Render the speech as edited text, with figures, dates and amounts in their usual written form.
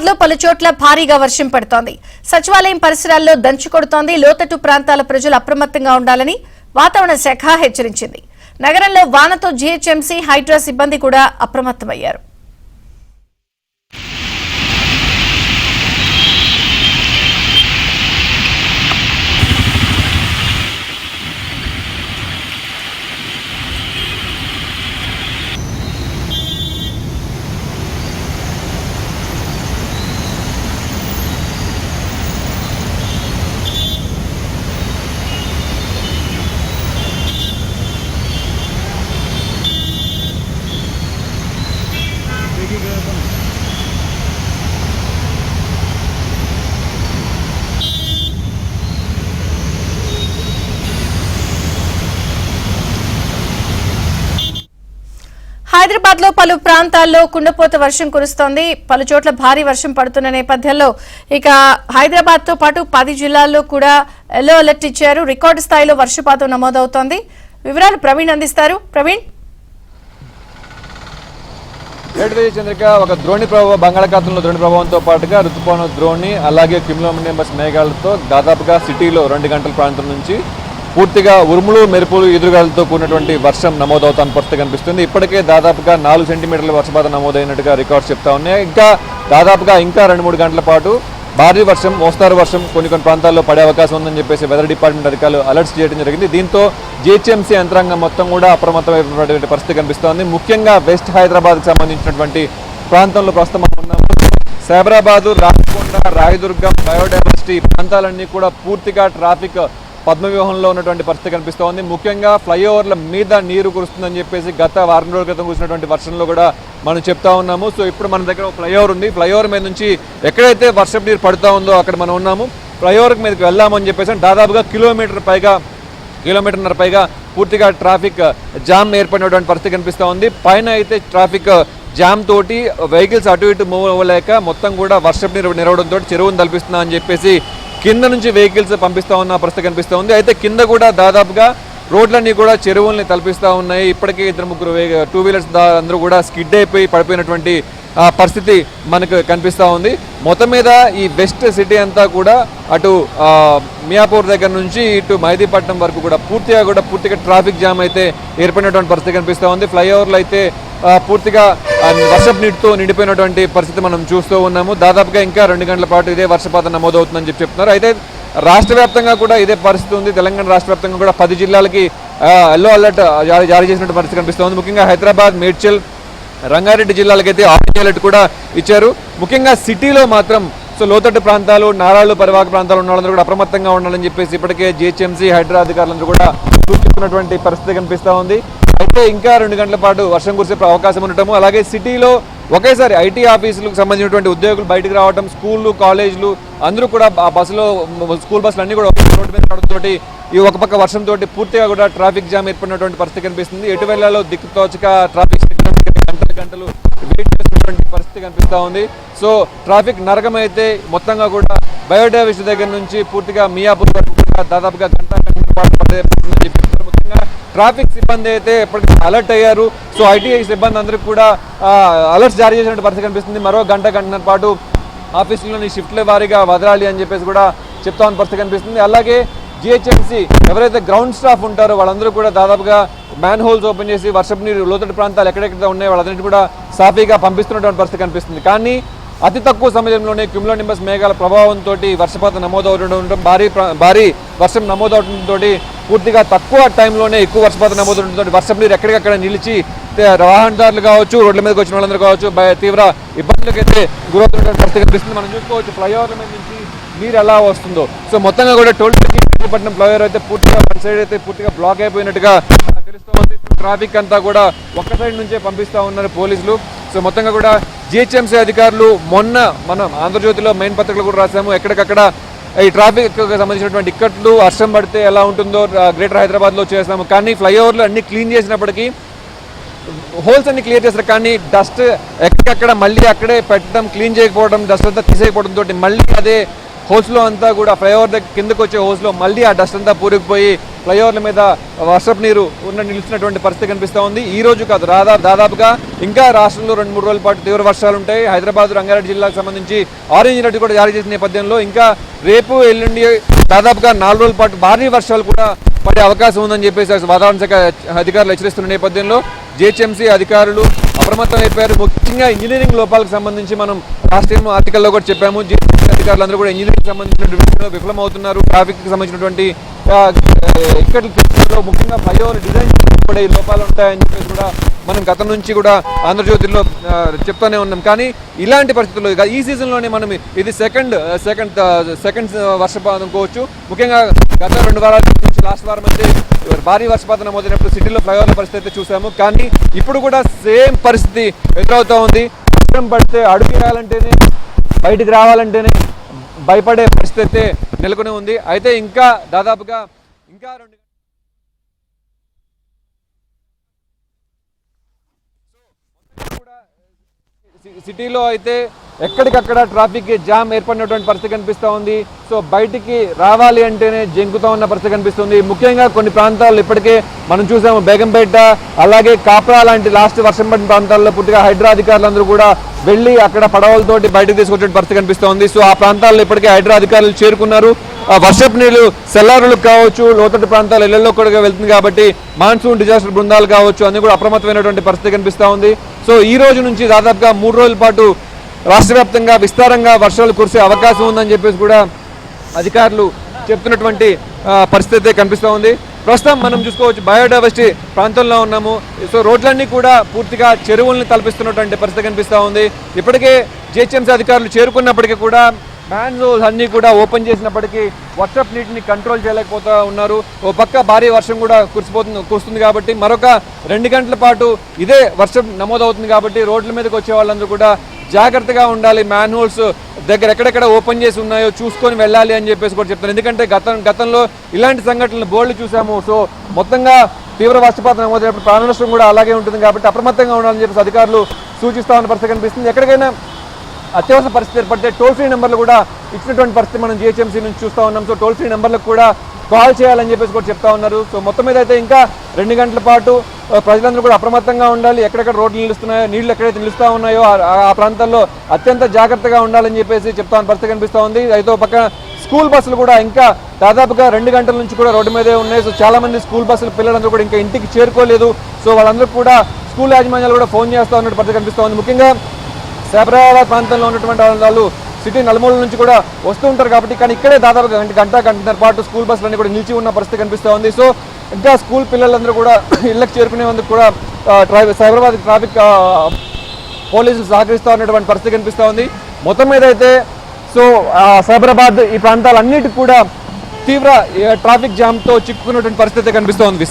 లో పలు చోట్ల భారీగా వర్షం పడుతోంది. సచివాలయం పరిసరాల్లో దంచు కొడుతోంది. లోతట్టు ప్రాంతాల ప్రజలు అప్రమత్తంగా ఉండాలని వాతావరణ శాఖ హెచ్చరించింది. నగరంలో వానతో జీహెచ్ఎంసీ హైడ్రా సిబ్బంది కూడా అప్రమత్తమయ్యారు. హైదరాబాద్ లో పలు ప్రాంతాల్లో కుండపోత వర్షం కురుస్తోంది. పలు చోట్ల భారీ వర్షం పడుతున్న నేపథ్యంలో ఇక హైదరాబాద్ తో పాటు 10 జిల్లాల్లో కూడా ఎల్లో అలర్ట్ ఇచ్చారు. రికార్డు స్థాయిలో వర్షపాతం నమోదవుతోంది. వివరాలు ప్రవీణ్ అందిస్తారు. ప్రవీణ్, చంద్రిక, ఒక ద్రోణి ప్రభావం బంగాళాఖాతంలో ద్రోణి ప్రభావంతో పాటుగా రుతుపవన ద్రోణి అలాగే క్యూములోనింబస్ మేఘాలతో దాదాపుగా సిటీలో 2 గంటల ప్రాంతం నుంచి పూర్తిగా ఉరుములు మెరుపులు ఎదురుగాలతో కూడినటువంటి వర్షం నమోదవుతున్న పరిస్థితి కనిపిస్తుంది. ఇప్పటికే దాదాపుగా 4 సెంటీమీటర్ల వర్షపాతం నమోదైనట్టుగా రికార్డ్స్ చెప్తా ఉన్నాయి. ఇంకా దాదాపుగా 2-3 గంటల పాటు భారీ వర్షం, మోస్తారు వర్షం కొన్ని ప్రాంతాల్లో పడే అవకాశం ఉందని చెప్పేసి వెదర్ డిపార్ట్మెంట్ అధికారులు అలర్ట్స్ చేయడం జరిగింది. దీంతో జీహెచ్ఎంసీ యంత్రాంగం మొత్తం కూడా అప్రమత్తమైనటువంటి పరిస్థితి కనిపిస్తోంది. ముఖ్యంగా వెస్ట్ హైదరాబాద్కి సంబంధించినటువంటి ప్రాంతంలో ప్రస్తుతం మనం ఉన్నాము. సైబరాబాదు, రాచకొండ, రాయదుర్గం, బయోడైవర్సిటీ ప్రాంతాలన్నీ కూడా పూర్తిగా ట్రాఫిక్ పద్మవ్యూహంలో ఉన్నటువంటి పరిస్థితి కనిపిస్తోంది. ముఖ్యంగా ఫ్లైఓవర్ల మీద నీరు కురుస్తుందని చెప్పేసి గత వారం రోజుల క్రితం కురిసినటువంటి వర్షంలో కూడా మనం చెప్తా ఉన్నాము. సో ఇప్పుడు మన దగ్గర ఒక ఫ్లైఓవర్ ఉంది. ఫ్లైఓవర్ మీద నుంచి ఎక్కడైతే వర్షపు నీరు పడుతూ ఉందో అక్కడ మనం ఉన్నాము. ఫ్లైఓవర్ మీదకి వెళ్దామని చెప్పేసి దాదాపుగా కిలోమీటర్న్నర పైగా పూర్తిగా ట్రాఫిక్ జామ్ ఏర్పడినటువంటి పరిస్థితి కనిపిస్తూ ఉంది. పైన అయితే ట్రాఫిక్ జామ్ తోటి వెహికల్స్ అటు ఇటు మూవ్ అవ్వలేక మొత్తం కూడా వర్షపు నీరు నిరవడంతో చెరువును తలపిస్తున్నా అని చెప్పేసి కింద నుంచి వెహికల్స్ పంపిస్తూ ఉన్న పరిస్థితి కనిపిస్తూ ఉంది. అయితే కింద కూడా దాదాపుగా రోడ్లన్నీ కూడా చెరువుల్ని తలపిస్తూ ఉన్నాయి. ఇప్పటికే 2-3 2 వీలర్స్ అందరూ కూడా స్కిడ్ అయిపోయి పడిపోయినటువంటి పరిస్థితి మనకు కనిపిస్తూ ఉంది. మొత్తం మీద ఈ వెస్ట్ సిటీ అంతా కూడా అటు మియాపూర్ దగ్గర నుంచి ఇటు మైదీపట్నం వరకు కూడా పూర్తిగా ట్రాఫిక్ జామ్ అయితే ఏర్పడినటువంటి పరిస్థితి కనిపిస్తూ ఉంది. ఫ్లైఓవర్లు అయితే పూర్తిగా వర్షపు నీటితో నిండిపోయినటువంటి పరిస్థితి మనం చూస్తూ ఉన్నాము. దాదాపుగా ఇంకా 2 గంటల పాటు ఇదే వర్షపాతం నమోదవుతుందని చెప్తున్నారు. అయితే రాష్ట్ర వ్యాప్తంగా కూడా ఇదే పరిస్థితి ఉంది. తెలంగాణ రాష్ట్ర వ్యాప్తంగా కూడా 10 జిల్లాలకి ఎల్లో అలర్ట్ జారీ చేసినటువంటి పరిస్థితి కనిపిస్తుంది. ముఖ్యంగా హైదరాబాద్, మేడ్చల్, రంగారెడ్డి జిల్లాలకైతే ఆరెంజ్ అలర్ట్ కూడా ఇచ్చారు. ముఖ్యంగా సిటీలో మాత్రం లోతట్టు ప్రాంతాలు, నారాళ్ళు పరివాహక ప్రాంతాలు ఉన్న వాళ్ళందరూ కూడా అప్రమత్తంగా ఉండాలని చెప్పేసి ఇప్పటికే జీహెచ్ఎంసీ హైడ్రా అధికారులందరూ కూడా సూచిస్తున్నటువంటి పరిస్థితి కనిపిస్తూ ఉంది. అయితే ఇంకా 2 గంటల పాటు వర్షం కురిసే అవకాశం ఉండటము, అలాగే సిటీలో ఒకేసారి ఐటీ ఆఫీసులకు సంబంధించినటువంటి ఉద్యోగులు బయటకు రావడం, స్కూళ్ళు, కాలేజీలు అందరూ కూడా ఆ బస్సులో స్కూల్ బస్సులు అన్నీ కూడా రోడ్డు మీద రావడంతో ఈ ఒక పక్క వర్షంతో పూర్తిగా కూడా ట్రాఫిక్ జామ్ ఏర్పడినటువంటి పరిస్థితి కనిపిస్తుంది. ఎటు వెళ్ళాలో దిక్కుతోచక ట్రాఫిక్ గంటలు వెయిట్ చేసినటువంటి పరిస్థితి కనిపిస్తూ ఉంది. సో ట్రాఫిక్ నరకం అయితే మొత్తంగా కూడా బయోడైవర్సిటీ దగ్గర నుంచి పూర్తిగా మియాపూర్ వరకు కూడా దాదాపుగా గంట పాటు పడుతుందని చెప్పి ముఖ్యంగా ట్రాఫిక్ సిబ్బంది అయితే ఎప్పటికీ అలర్ట్ అయ్యారు. సో ఐటీఐ సిబ్బంది అందరికీ కూడా అలర్ట్స్ జారీ చేసినటువంటి పరిస్థితి కనిపిస్తుంది. మరో గంటన్నర పాటు ఆఫీసులోని షిఫ్ట్ల వారీగా వదలాలి అని చెప్పేసి కూడా చెప్తా ఉన్న పరిస్థితి కనిపిస్తుంది. అలాగే జీహెచ్ఎంసీ ఎవరైతే గ్రౌండ్ స్టాఫ్ ఉంటారో వాళ్ళందరూ కూడా దాదాపుగా మ్యాన్ హోల్స్ ఓపెన్ చేసి వర్షపు నీరు లోతట్టు ప్రాంతాలు ఎక్కడెక్కడ ఉన్నాయో వాళ్ళందరినీ కూడా సాఫీగా పంపిస్తున్నటువంటి పరిస్థితి కనిపిస్తుంది. కానీ అతి తక్కువ సమయంలోనే క్యూములోనింబస్ మేఘాల ప్రభావంతో వర్షపాతం నమోదవడం, భారీ వర్షం నమోదవడంతో పూర్తిగా తక్కువ టైంలోనే ఎక్కువ వర్షపాతం నమోదవడంతో వర్షపు నీరు ఎక్కడికక్కడ నిలిచి వాహనదారులు కావచ్చు, రోడ్ల మీదకి వచ్చిన వాళ్ళందరూ కావచ్చు తీవ్ర ఇబ్బందులకైతే గురవుతున్నటువంటి పరిస్థితి కనిపిస్తుంది. మనం చూసుకోవచ్చు ఫ్లైఓవర్ల మీద నుంచి నీరు ఎలా వస్తుందో. సో మొత్తంగా కూడా పట్నం ఫ్లైఓవర్ అయితే పూర్తిగా వన్ సైడ్ అయితే పూర్తిగా బ్లాక్ అయిపోయినట్టుగా తెలుస్తూ ఉంది. ట్రాఫిక్ అంతా కూడా ఒక్క సైడ్ నుంచే పంపిస్తూ ఉన్నారు పోలీసులు. సో మొత్తంగా కూడా జీహెచ్ఎంసీ అధికారులు మనం ఆంధ్రజ్యోతిలో మెయిన్ పత్రికలు కూడా రాసాము. ఎక్కడికక్కడ ఈ ట్రాఫిక్ సంబంధించినటువంటి ఇక్కట్లు వర్షం పడితే ఎలా ఉంటుందో గ్రేటర్ హైదరాబాద్లో చేసాము. కానీ ఫ్లైఓవర్లు అన్ని క్లీన్ చేసినప్పటికీ హోల్స్ అన్ని క్లియర్ చేస్తారు. కానీ డస్ట్ ఎక్కడికక్కడ మళ్ళీ అక్కడే పెట్టడం, క్లీన్ చేయకపోవడం, డస్ట్ అంతా తీసేయకపోవడంతో మళ్ళీ అదే హోల్స్లో అంతా కూడా ఫ్లైఓవర్ దగ్గర కిందకు వచ్చే హోల్స్లో మళ్ళీ ఆ డస్ట్ అంతా పూరుకుపోయి ఫ్లైఓవర్ల మీద వర్షపు నీరు నిలిచినటువంటి పరిస్థితి కనిపిస్తూ ఉంది. ఈ రోజు కాదు, దాదాపుగా ఇంకా రాష్ట్రంలో 2-3 రోజుల పాటు తీవ్ర వర్షాలు ఉంటాయి. హైదరాబాద్, రంగారెడ్డి జిల్లాకు సంబంధించి ఆరెంజ్ అలర్ట్ కూడా జారీ చేసిన నేపథ్యంలో ఇంకా రేపు ఎల్లుండి దాదాపుగా 4 రోజుల పాటు భారీ వర్షాలు కూడా పడే అవకాశం ఉందని చెప్పేసి వాతావరణ శాఖ అధికారులు హెచ్చరిస్తున్న నేపథ్యంలో జిహెచ్ఎంసీ అధికారులు అప్రమత్తం అయిపోయారు. ముఖ్యంగా ఇంజనీరింగ్ లోపాలకు సంబంధించి మనం లాస్ట్ టైం ఆర్టికల్లో కూడా చెప్పాము. జిహెచ్ఎంసీ అధికారులు అందరూ కూడా ఇంజనీరింగ్ సంబంధించిన విఫలమవుతున్నారు. ట్రాఫిక్కి సంబంధించినటువంటి ఇక్కట్లో ముఖ్యంగా ఫ్లైఓవర్ డిజైన్ కూడా ఈ లోపాలు ఉంటాయని చెప్పేసి కూడా మనం గతం నుంచి కూడా ఆంధ్రజ్యోతిలో చెప్తూనే ఉన్నాం. కానీ ఇలాంటి పరిస్థితుల్లో ఈ సీజన్లోనే మనం ఇది సెకండ్ వర్షపాతం అనుకోవచ్చు. ముఖ్యంగా గత 2 వారాల నుంచి లాస్ట్ వారం అయితే భారీ వర్షపాతం నమోదైనప్పుడు సిటీలో ఫ్లైఓవర్ల పరిస్థితి అయితే చూసాము. కానీ ఇప్పుడు కూడా సేమ్ పరిస్థితి ఎదురవుతూ ఉంది. వర్షం పడితే అడుగు వేయాలంటేనే, బయటికి రావాలంటేనే భయపడే పరిస్థితి అయితే నెలకొని ఉంది. అయితే ఇంకా దాదాపుగా ఇంకా 2 సిటీలో అయితే ఎక్కడికక్కడ ట్రాఫిక్ జామ్ ఏర్పడినటువంటి పరిస్థితి కనిపిస్తూ ఉంది. సో బయటికి రావాలి అంటేనే జంకుతూ ఉన్న పరిస్థితి కనిపిస్తుంది. ముఖ్యంగా కొన్ని ప్రాంతాల్లో ఇప్పటికే మనం చూసాము, బేగంపేట అలాగే కాప్రా లాంటి లాస్ట్ వర్షం పడిన ప్రాంతాల్లో పూర్తిగా హైడ్రా అధికారులందరూ కూడా వెళ్ళి అక్కడ పడవలతోటి బయటకు తీసుకొచ్చే పరిస్థితి కనిపిస్తోంది. సో ఆ ప్రాంతాల్లో ఇప్పటికే హైడ్రా అధికారులు చేరుకున్నారు. వర్షపు నీళ్లు సెల్లారులకు కావచ్చు, లోతట్టు ప్రాంతాలు ఇళ్లలో కూడా వెళ్తుంది కాబట్టి మాన్సూన్ డిజాస్టర్ బృందాలు కావచ్చు అన్ని కూడా అప్రమత్తమైనటువంటి పరిస్థితి కనిపిస్తూ ఉంది. సో ఈ రోజు నుంచి దాదాపుగా 3 రోజుల పాటు రాష్ట్ర వ్యాప్తంగా విస్తారంగా వర్షాలు కురిసే అవకాశం ఉందని చెప్పేసి కూడా అధికారులు చెప్తున్నటువంటి పరిస్థితి కనిపిస్తూ ఉంది. ప్రస్తుతం మనం చూసుకోవచ్చు, బయోడైవర్సిటీ ప్రాంతంలో ఉన్నాము. సో రోడ్లన్నీ కూడా పూర్తిగా చెరువుల్ని తలపిస్తున్నటువంటి పరిస్థితి కనిపిస్తూ ఉంది. ఇప్పటికే జిహెచ్ఎంసీ అధికారులు చేరుకున్నప్పటికీ కూడా మ్యాన్హోల్స్ అన్నీ కూడా ఓపెన్ చేసినప్పటికీ వర్షపు నీటిని కంట్రోల్ చేయలేకపోతూ ఉన్నారు. ఓ పక్క భారీ వర్షం కూడా కురుస్తుంది కాబట్టి మరొక 2 గంటల పాటు ఇదే వర్షం నమోదవుతుంది కాబట్టి రోడ్ల మీదకి వచ్చే వాళ్ళందరూ కూడా జాగ్రత్తగా ఉండాలి. మ్యాన్హోల్స్ దగ్గర ఎక్కడెక్కడ ఓపెన్ చేసి ఉన్నాయో చూసుకొని వెళ్ళాలి అని చెప్పేసి కూడా చెప్తాను. ఎందుకంటే గతంలో ఇలాంటి సంఘటనలు బోర్డులు చూసాము. సో మొత్తంగా తీవ్ర వర్షపాతం నమోదైనప్పుడు ప్రాణ నష్టం కూడా అలాగే ఉంటుంది కాబట్టి అప్రమత్తంగా ఉండాలని చెప్పేసి అధికారులు సూచిస్తా ఉన్న పరిస్థితి కనిపిస్తుంది. ఎక్కడికైనా అత్యవసర పరిస్థితి ఏర్పడితే టోల్ ఫ్రీ నెంబర్లు కూడా ఇచ్చినటువంటి పరిస్థితి మనం జిహెచ్ఎంసీ నుంచి చూస్తూ ఉన్నాం. సో టోల్ ఫ్రీ నెంబర్లకు కూడా కాల్ చేయాలని చెప్పేసి కూడా చెప్తా ఉన్నారు. సో మొత్తం మీద అయితే ఇంకా 2 గంటల పాటు ప్రజలందరూ కూడా అప్రమత్తంగా ఉండాలి. ఎక్కడెక్కడ రోడ్లు నిలుస్తున్నాయో, నీళ్లు ఎక్కడైతే నిలుస్తూ ఉన్నాయో ఆ ప్రాంతాల్లో అత్యంత జాగ్రత్తగా ఉండాలని చెప్పేసి చెప్తా ఉన్న పరిస్థితి కనిపిస్తూ ఉంది. అయితే పక్కన స్కూల్ బస్సులు కూడా ఇంకా దాదాపుగా 2 గంటల నుంచి కూడా రోడ్డు మీదే ఉన్నాయి. సో చాలా మంది స్కూల్ బస్సులు పిల్లలందరూ కూడా ఇంకా ఇంటికి చేరుకోలేదు. సో వాళ్ళందరూ కూడా స్కూల్ యాజమాన్యాలు కూడా ఫోన్ చేస్తూ ఉన్నట్టు పరిస్థితి కనిపిస్తూ ఉంది. ముఖ్యంగా సైబరాబాద్ ప్రాంతంలో ఉన్నటువంటి వాళ్ళు సిటీ నలుమూల నుంచి కూడా వస్తూ ఉంటారు కాబట్టి, కానీ ఇక్కడే దాదాపు గంటన్నర పాటు స్కూల్ బస్సులన్నీ కూడా నిలిచి ఉన్న పరిస్థితి కనిపిస్తూ ఉంది. సో ఇంకా స్కూల్ పిల్లలందరూ కూడా ఇళ్లకు చేరుకునేందుకు కూడా సైబరాబాద్ ట్రాఫిక్ పోలీసులు సహకరిస్తూ ఉన్నటువంటి పరిస్థితి కనిపిస్తూ ఉంది. మొత్తం మీద అయితే సో సైబరాబాద్ ఈ ప్రాంతాలన్నిటికీ కూడా తీవ్ర ట్రాఫిక్ జామ్తో చిక్కుకున్నటువంటి పరిస్థితి కనిపిస్తూ ఉంది.